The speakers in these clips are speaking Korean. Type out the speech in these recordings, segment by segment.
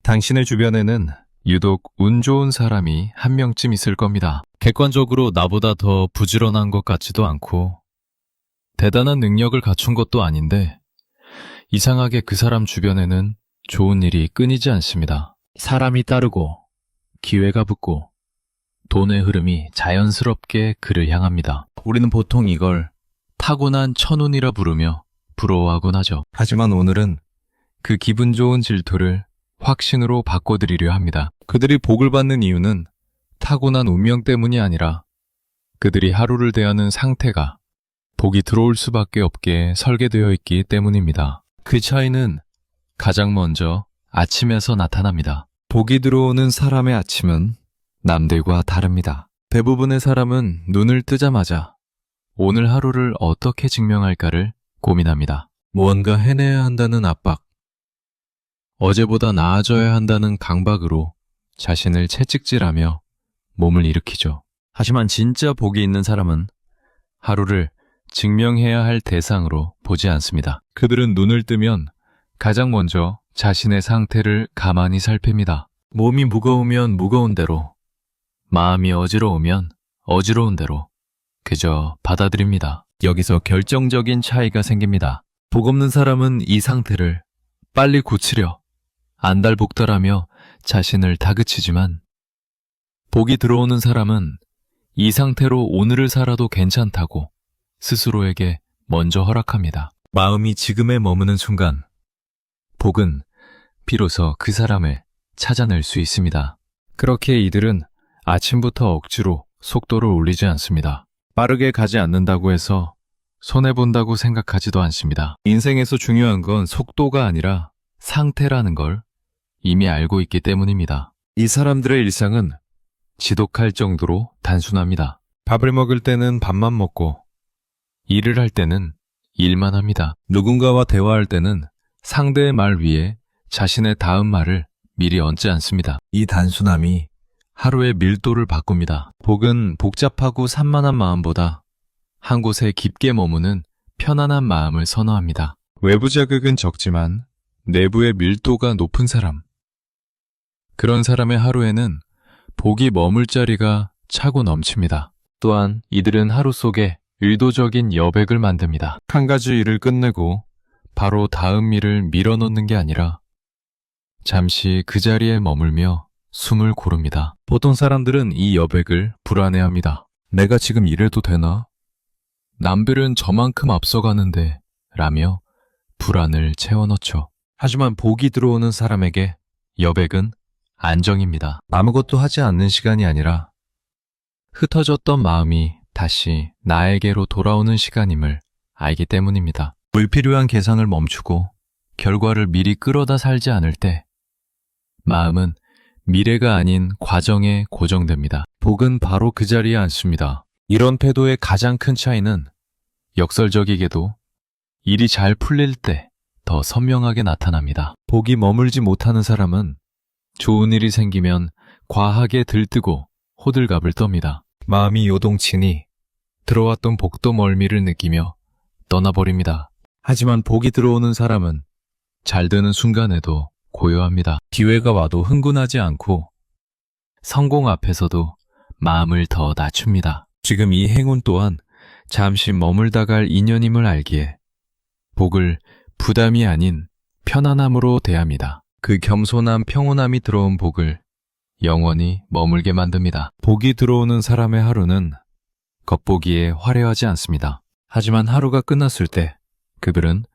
당신의 주변에는 유독 운 좋은 사람이 한 명쯤 있을 겁니다. 객관적으로 나보다 더 부지런한 것 같지도 않고 대단한 능력을 갖춘 것도 아닌데 이상하게 그 사람 주변에는 좋은 일이 끊이지 않습니다. 사람이 따르고 기회가 붙고 돈의 흐름이 자연스럽게 그를 향합니다. 우리는 보통 이걸 타고난 천운이라 부르며 부러워하곤 하죠. 하지만 오늘은 그 기분 좋은 질투를 확신으로 바꿔드리려 합니다. 그들이 복을 받는 이유는 타고난 운명 때문이 아니라 그들이 하루를 대하는 상태가 복이 들어올 수밖에 없게 설계되어 있기 때문입니다. 그 차이는 가장 먼저 아침에서 나타납니다. 복이 들어오는 사람의 아침은 남들과 다릅니다. 대부분의 사람은 눈을 뜨자마자 오늘 하루를 어떻게 증명할까를 고민합니다. 무언가 해내야 한다는 압박, 어제보다 나아져야 한다는 강박으로 자신을 채찍질하며 몸을 일으키죠. 하지만 진짜 복이 있는 사람은 하루를 증명해야 할 대상으로 보지 않습니다. 그들은 눈을 뜨면 가장 먼저 자신의 상태를 가만히 살핍니다. 몸이 무거우면 무거운 대로, 마음이 어지러우면 어지러운 대로 그저 받아들입니다. 여기서 결정적인 차이가 생깁니다. 복 없는 사람은 이 상태를 빨리 고치려 안달복달하며 자신을 다그치지만 복이 들어오는 사람은 이 상태로 오늘을 살아도 괜찮다고 스스로에게 먼저 허락합니다. 마음이 지금에 머무는 순간 복은 비로소 그 사람을 찾아낼 수 있습니다. 그렇게 이들은 아침부터 억지로 속도를 올리지 않습니다. 빠르게 가지 않는다고 해서 손해본다고 생각하지도 않습니다. 인생에서 중요한 건 속도가 아니라 상태라는 걸 이미 알고 있기 때문입니다. 이 사람들의 일상은 지독할 정도로 단순합니다. 밥을 먹을 때는 밥만 먹고 일을 할 때는 일만 합니다. 누군가와 대화할 때는 상대의 말 위에 자신의 다음 말을 미리 얹지 않습니다. 이 단순함이 하루의 밀도를 바꿉니다. 복은 복잡하고 산만한 마음보다 한 곳에 깊게 머무는 편안한 마음을 선호합니다. 외부 자극은 적지만 내부의 밀도가 높은 사람. 그런 사람의 하루에는 복이 머물 자리가 차고 넘칩니다. 또한 이들은 하루 속에 의도적인 여백을 만듭니다. 한 가지 일을 끝내고 바로 다음 일을 밀어넣는 게 아니라 잠시 그 자리에 머물며 숨을 고릅니다. 보통 사람들은 이 여백을 불안해합니다. 내가 지금 이래도 되나? 남들은 저만큼 앞서가는데 라며 불안을 채워넣죠. 하지만 복이 들어오는 사람에게 여백은 안정입니다. 아무것도 하지 않는 시간이 아니라 흩어졌던 마음이 다시 나에게로 돌아오는 시간임을 알기 때문입니다. 불필요한 계산을 멈추고 결과를 미리 끌어다 살지 않을 때 마음은 미래가 아닌 과정에 고정됩니다. 복은 바로 그 자리에 앉습니다. 이런 태도의 가장 큰 차이는 역설적이게도 일이 잘 풀릴 때 더 선명하게 나타납니다. 복이 머물지 못하는 사람은 좋은 일이 생기면 과하게 들뜨고 호들갑을 떱니다. 마음이 요동치니 들어왔던 복도 멀미를 느끼며 떠나버립니다. 하지만 복이 들어오는 사람은 잘 되는 순간에도 고요합니다. 기회가 와도 흥분하지 않고 성공 앞에서도 마음을 더 낮춥니다. 지금 이 행운 또한 잠시 머물다 갈 인연임을 알기에 복을 부담이 아닌 편안함으로 대합니다. 그 겸손한 평온함이 들어온 복을 영원히 머물게 만듭니다. 복이 들어오는 사람의 하루는 겉보기에 화려하지 않습니다. 하지만 하루가 끝났을 때 그들은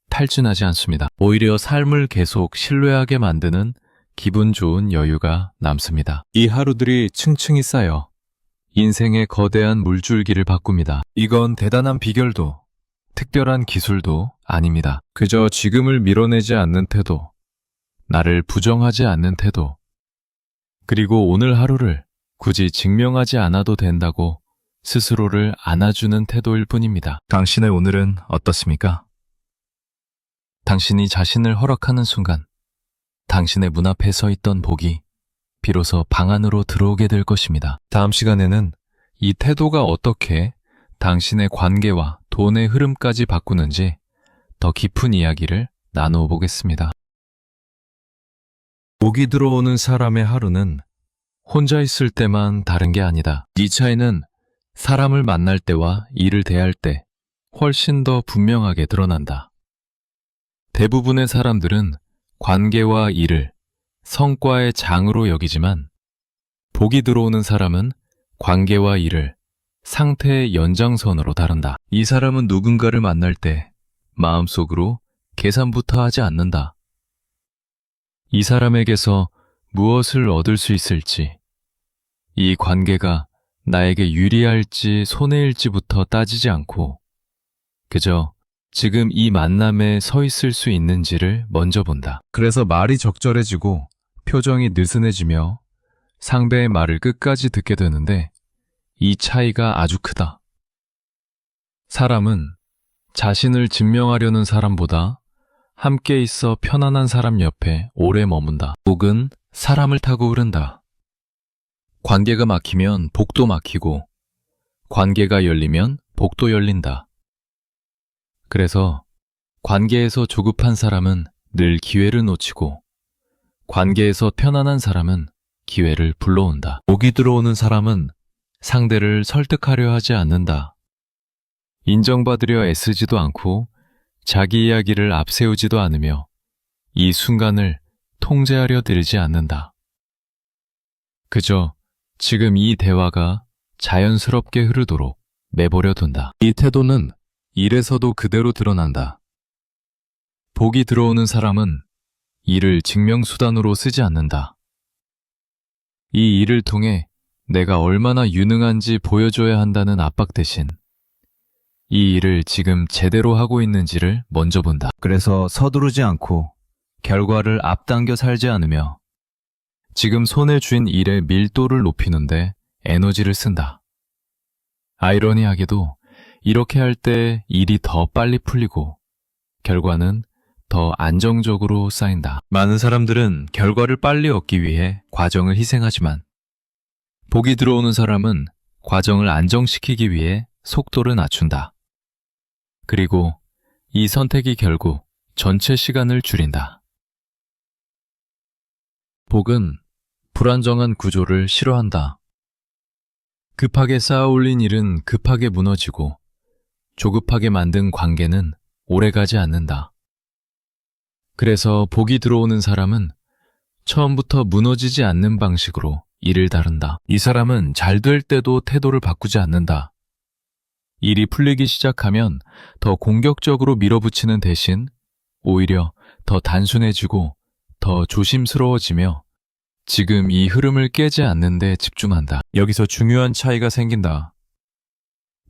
탈진하지 않습니다. 오히려 삶을 계속 신뢰하게 만드는 기분 좋은 여유가 남습니다. 이 하루들이 층층이 쌓여 인생의 거대한 물줄기를 바꿉니다. 이건 대단한 비결도 특별한 기술도 아닙니다. 그저 지금을 밀어내지 않는 태도, 나를 부정하지 않는 태도, 그리고 오늘 하루를 굳이 증명하지 않아도 된다고 스스로를 안아주는 태도일 뿐입니다. 당신의 오늘은 어떻습니까? 당신이 자신을 허락하는 순간 당신의 문 앞에 서 있던 복이 비로소 방 안으로 들어오게 될 것입니다. 다음 시간에는 이 태도가 어떻게 당신의 관계와 돈의 흐름까지 바꾸는지 더 깊은 이야기를 나누어 보겠습니다. 복이 들어오는 사람의 하루는 혼자 있을 때만 다른 게 아니다. 이 차이는 사람을 만날 때와 일을 대할 때 훨씬 더 분명하게 드러난다. 대부분의 사람들은 관계와 일을 성과의 장으로 여기지만 복이 들어오는 사람은 관계와 일을 상태의 연장선으로 다룬다. 이 사람은 누군가를 만날 때 마음속으로 계산부터 하지 않는다. 이 사람에게서 무엇을 얻을 수 있을지, 이 관계가 나에게 유리할지 손해일지부터 따지지 않고 그저 지금 이 만남에 서 있을 수 있는지를 먼저 본다. 그래서 말이 적절해지고 표정이 느슨해지며 상대의 말을 끝까지 듣게 되는데 이 차이가 아주 크다. 사람은 자신을 증명하려는 사람보다 함께 있어 편안한 사람 옆에 오래 머문다. 복은 사람을 타고 흐른다. 관계가 막히면 복도 막히고 관계가 열리면 복도 열린다. 그래서 관계에서 조급한 사람은 늘 기회를 놓치고 관계에서 편안한 사람은 기회를 불러온다. 복이 들어오는 사람은 상대를 설득하려 하지 않는다. 인정받으려 애쓰지도 않고 자기 이야기를 앞세우지도 않으며 이 순간을 통제하려 들지 않는다. 그저 지금 이 대화가 자연스럽게 흐르도록 내버려 둔다. 이 태도는 일에서도 그대로 드러난다. 복이 들어오는 사람은 이를 증명수단으로 쓰지 않는다. 이 일을 통해 내가 얼마나 유능한지 보여줘야 한다는 압박 대신 이 일을 지금 제대로 하고 있는지를 먼저 본다. 그래서 서두르지 않고 결과를 앞당겨 살지 않으며 지금 손에 쥔 일의 밀도를 높이는데 에너지를 쓴다. 아이러니하게도 이렇게 할 때 일이 더 빨리 풀리고 결과는 더 안정적으로 쌓인다. 많은 사람들은 결과를 빨리 얻기 위해 과정을 희생하지만 복이 들어오는 사람은 과정을 안정시키기 위해 속도를 낮춘다. 그리고 이 선택이 결국 전체 시간을 줄인다. 복은 불안정한 구조를 싫어한다. 급하게 쌓아 올린 일은 급하게 무너지고 조급하게 만든 관계는 오래가지 않는다. 그래서 복이 들어오는 사람은 처음부터 무너지지 않는 방식으로 일을 다룬다. 이 사람은 잘 될 때도 태도를 바꾸지 않는다. 일이 풀리기 시작하면 더 공격적으로 밀어붙이는 대신 오히려 더 단순해지고 더 조심스러워지며 지금 이 흐름을 깨지 않는 데 집중한다. 여기서 중요한 차이가 생긴다.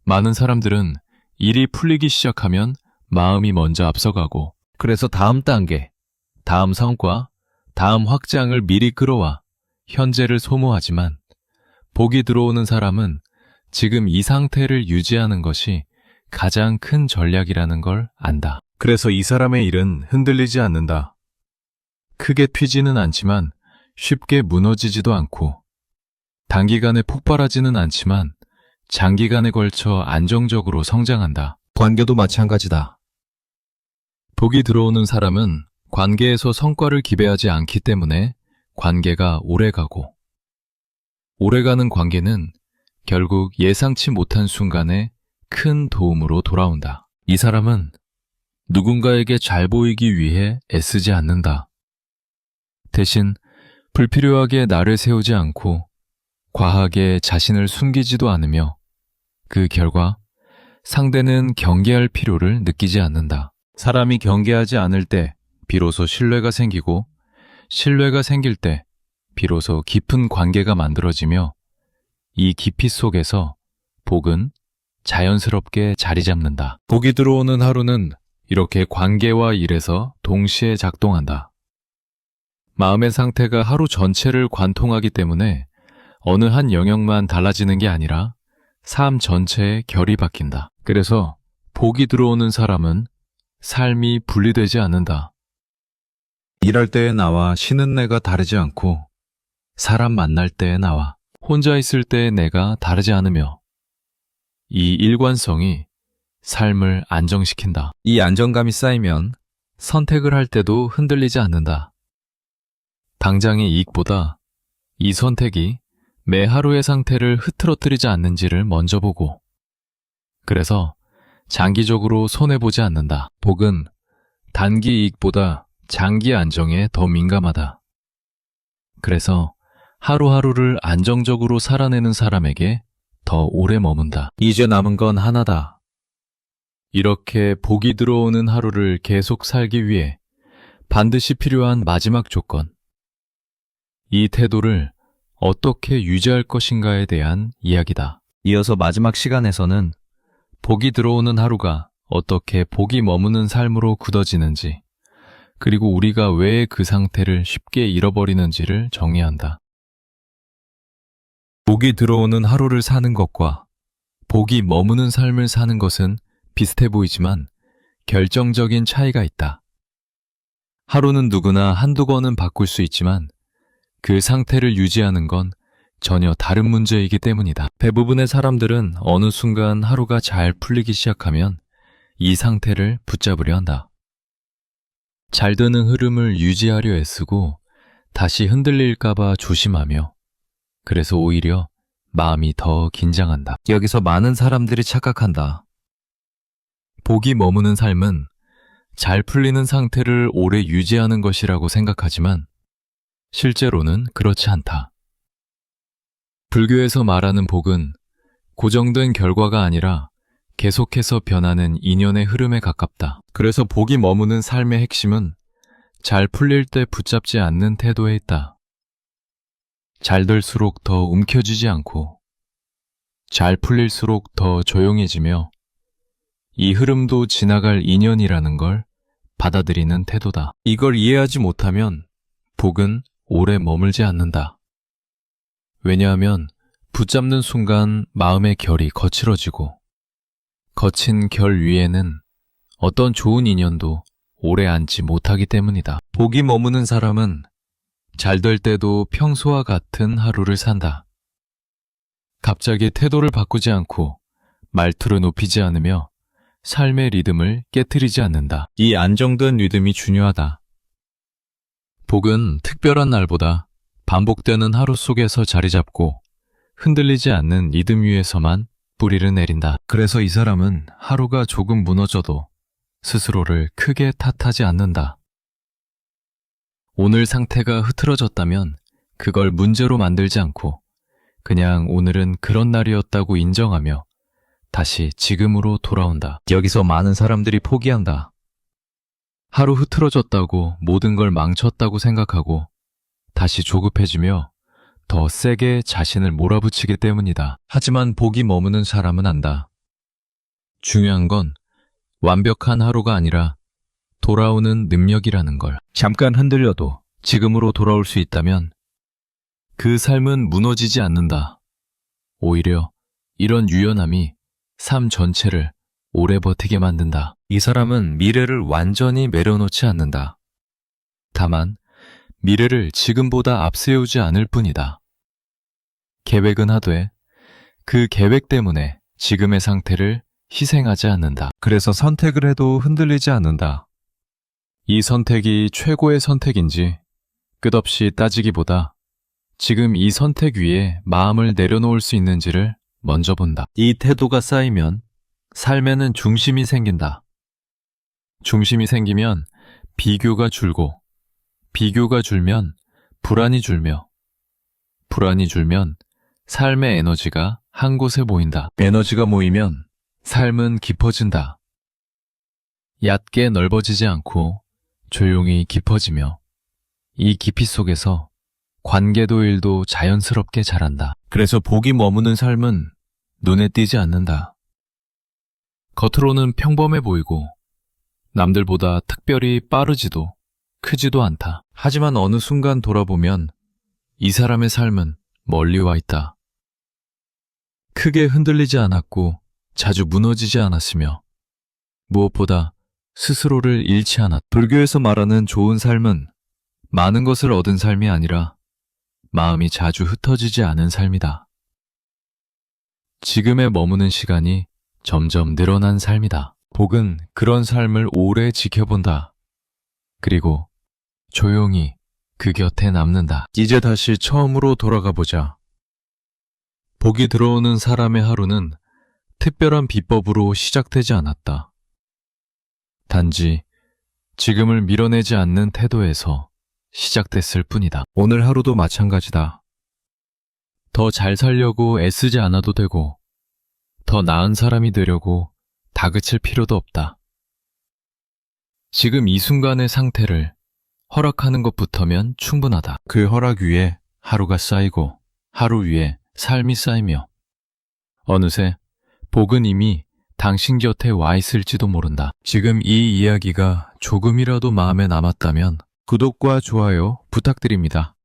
많은 사람들은 일이 풀리기 시작하면 마음이 먼저 앞서가고 그래서 다음 단계, 다음 성과, 다음 확장을 미리 끌어와 현재를 소모하지만 복이 들어오는 사람은 지금 이 상태를 유지하는 것이 가장 큰 전략이라는 걸 안다. 그래서 이 사람의 일은 흔들리지 않는다. 크게 튀지는 않지만 쉽게 무너지지도 않고 단기간에 폭발하지는 않지만 장기간에 걸쳐 안정적으로 성장한다. 관계도 마찬가지다. 복이 들어오는 사람은 관계에서 성과를 기대하지 않기 때문에 관계가 오래가고 오래가는 관계는 결국 예상치 못한 순간에 큰 도움으로 돌아온다. 이 사람은 누군가에게 잘 보이기 위해 애쓰지 않는다. 대신 불필요하게 나를 세우지 않고 과하게 자신을 숨기지도 않으며 그 결과 상대는 경계할 필요를 느끼지 않는다. 사람이 경계하지 않을 때 비로소 신뢰가 생기고 신뢰가 생길 때 비로소 깊은 관계가 만들어지며 이 깊이 속에서 복은 자연스럽게 자리 잡는다. 복이 들어오는 하루는 이렇게 관계와 일에서 동시에 작동한다. 마음의 상태가 하루 전체를 관통하기 때문에 어느 한 영역만 달라지는 게 아니라 삶 전체의 결이 바뀐다. 그래서 복이 들어오는 사람은 삶이 분리되지 않는다. 일할 때의 나와 쉬는 내가 다르지 않고 사람 만날 때의 나와 혼자 있을 때의 내가 다르지 않으며 이 일관성이 삶을 안정시킨다. 이 안정감이 쌓이면 선택을 할 때도 흔들리지 않는다. 당장의 이익보다 이 선택이 매 하루의 상태를 흐트러뜨리지 않는지를 먼저 보고, 그래서 장기적으로 손해보지 않는다. 복은 단기 이익보다 장기 안정에 더 민감하다. 그래서 하루하루를 안정적으로 살아내는 사람에게 더 오래 머문다. 이제 남은 건 하나다. 이렇게 복이 들어오는 하루를 계속 살기 위해 반드시 필요한 마지막 조건. 이 태도를 어떻게 유지할 것인가에 대한 이야기다. 이어서 마지막 시간에서는 복이 들어오는 하루가 어떻게 복이 머무는 삶으로 굳어지는지, 그리고 우리가 왜 그 상태를 쉽게 잃어버리는지를 정의한다. 복이 들어오는 하루를 사는 것과 복이 머무는 삶을 사는 것은 비슷해 보이지만 결정적인 차이가 있다. 하루는 누구나 한두 번은 바꿀 수 있지만 그 상태를 유지하는 건 전혀 다른 문제이기 때문이다. 대부분의 사람들은 어느 순간 하루가 잘 풀리기 시작하면 이 상태를 붙잡으려 한다. 잘 되는 흐름을 유지하려 애쓰고 다시 흔들릴까봐 조심하며, 그래서 오히려 마음이 더 긴장한다. 여기서 많은 사람들이 착각한다. 복이 머무는 삶은 잘 풀리는 상태를 오래 유지하는 것이라고 생각하지만 실제로는 그렇지 않다. 불교에서 말하는 복은 고정된 결과가 아니라 계속해서 변하는 인연의 흐름에 가깝다. 그래서 복이 머무는 삶의 핵심은 잘 풀릴 때 붙잡지 않는 태도에 있다. 잘 될수록 더 움켜쥐지 않고 잘 풀릴수록 더 조용해지며 이 흐름도 지나갈 인연이라는 걸 받아들이는 태도다. 이걸 이해하지 못하면 복은 오래 머물지 않는다. 왜냐하면 붙잡는 순간 마음의 결이 거칠어지고 거친 결 위에는 어떤 좋은 인연도 오래 앉지 못하기 때문이다. 복이 머무는 사람은 잘 될 때도 평소와 같은 하루를 산다. 갑자기 태도를 바꾸지 않고 말투를 높이지 않으며 삶의 리듬을 깨트리지 않는다. 이 안정된 리듬이 중요하다. 복은 특별한 날보다 반복되는 하루 속에서 자리 잡고 흔들리지 않는 리듬 위에서만 뿌리를 내린다. 그래서 이 사람은 하루가 조금 무너져도 스스로를 크게 탓하지 않는다. 오늘 상태가 흐트러졌다면 그걸 문제로 만들지 않고 그냥 오늘은 그런 날이었다고 인정하며 다시 지금으로 돌아온다. 여기서 많은 사람들이 포기한다. 하루 흐트러졌다고 모든 걸 망쳤다고 생각하고 다시 조급해지며 더 세게 자신을 몰아붙이기 때문이다. 하지만 복이 머무는 사람은 안다. 중요한 건 완벽한 하루가 아니라 돌아오는 능력이라는 걸. 잠깐 흔들려도 지금으로 돌아올 수 있다면 그 삶은 무너지지 않는다. 오히려 이런 유연함이 삶 전체를 오래 버티게 만든다. 이 사람은 미래를 완전히 내려놓지 않는다. 다만 미래를 지금보다 앞세우지 않을 뿐이다. 계획은 하되 그 계획 때문에 지금의 상태를 희생하지 않는다. 그래서 선택을 해도 흔들리지 않는다. 이 선택이 최고의 선택인지 끝없이 따지기보다 지금 이 선택 위에 마음을 내려놓을 수 있는지를 먼저 본다. 이 태도가 쌓이면 삶에는 중심이 생긴다. 중심이 생기면 비교가 줄고, 비교가 줄면 불안이 줄며, 불안이 줄면 삶의 에너지가 한 곳에 모인다. 에너지가 모이면 삶은 깊어진다. 얕게 넓어지지 않고 조용히 깊어지며 이 깊이 속에서 관계도 일도 자연스럽게 자란다. 그래서 복이 머무는 삶은 눈에 띄지 않는다. 겉으로는 평범해 보이고 남들보다 특별히 빠르지도 크지도 않다. 하지만 어느 순간 돌아보면 이 사람의 삶은 멀리 와 있다. 크게 흔들리지 않았고 자주 무너지지 않았으며 무엇보다 스스로를 잃지 않았다. 불교에서 말하는 좋은 삶은 많은 것을 얻은 삶이 아니라 마음이 자주 흩어지지 않은 삶이다. 지금에 머무는 시간이 점점 늘어난 삶이다. 복은 그런 삶을 오래 지켜본다. 그리고 조용히 그 곁에 남는다. 이제 다시 처음으로 돌아가 보자. 복이 들어오는 사람의 하루는 특별한 비법으로 시작되지 않았다. 단지 지금을 밀어내지 않는 태도에서 시작됐을 뿐이다. 오늘 하루도 마찬가지다. 더 잘 살려고 애쓰지 않아도 되고, 더 나은 사람이 되려고 다그칠 필요도 없다. 지금 이 순간의 상태를 허락하는 것부터면 충분하다. 그 허락 위에 하루가 쌓이고 하루 위에 삶이 쌓이며 어느새 복은 이미 당신 곁에 와 있을지도 모른다. 지금 이 이야기가 조금이라도 마음에 남았다면 구독과 좋아요 부탁드립니다.